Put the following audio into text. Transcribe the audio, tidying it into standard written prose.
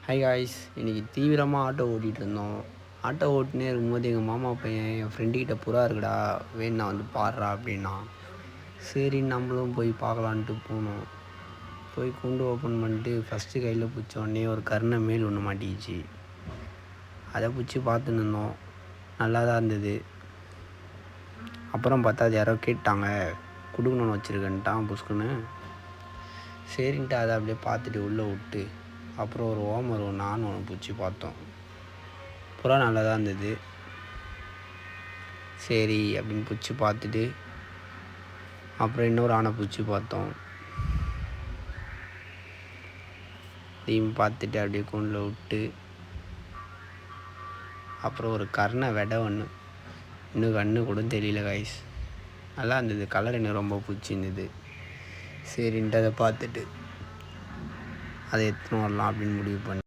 Hi guys, இன்றைக்கி தீவிரமாக auto ஓட்டிகிட்டு இருந்தோம். ஆட்டோ ஓட்டினே இருக்கும்போது எங்கள் மாமா பையன் என் ஃப்ரெண்டுக்கிட்ட புறா இருக்குடா, வேணா வந்து பாடுறா அப்படின்னா. சரி நம்மளும் போய் பார்க்கலான்ட்டு போனோம். போய் கூண்டு ஓப்பன் பண்ணிட்டு ஃபஸ்ட்டு கையில் பிடிச்சோடனே ஒரு கருணை மேல் ஒன்று மாட்டிக்கிச்சு. அதை பிடிச்சி பார்த்துன்னு இருந்தோம். நல்லா தான் இருந்தது. அப்புறம் பார்த்தா அது யாரோ கேட்டாங்க, கொடுக்கணுன்னு வச்சுருக்கேன்ட்டான் புஷ்குன்னு. சரின்ட்டு அதை அப்படியே பார்த்துட்டு உள்ளே விட்டு அப்புறம் ஒரு ஓமர் ஒன்று பிடிச்சி பார்த்தோம். புறா நல்லா தான் இருந்தது. சரி அப்படின்னு பிடிச்சி பார்த்துட்டு அப்புறம் இன்னொரு ஆணை பிடிச்சி பார்த்தோம். இதையும் பார்த்துட்டு அப்படியே கூண்டில் விட்டு அப்புறம் ஒரு கருணை விடை ஒன்று, இன்னும் கண்ணு கூட தெரியல காய்ஸ். நல்லா இருந்தது. கலர் எனக்கு ரொம்ப பிடிச்சிருந்தது. சரின்ட்டு அதை பார்த்துட்டு அதை எடுத்துன்னு வரலாம் அப்படின்னு முடிவு பண்ணி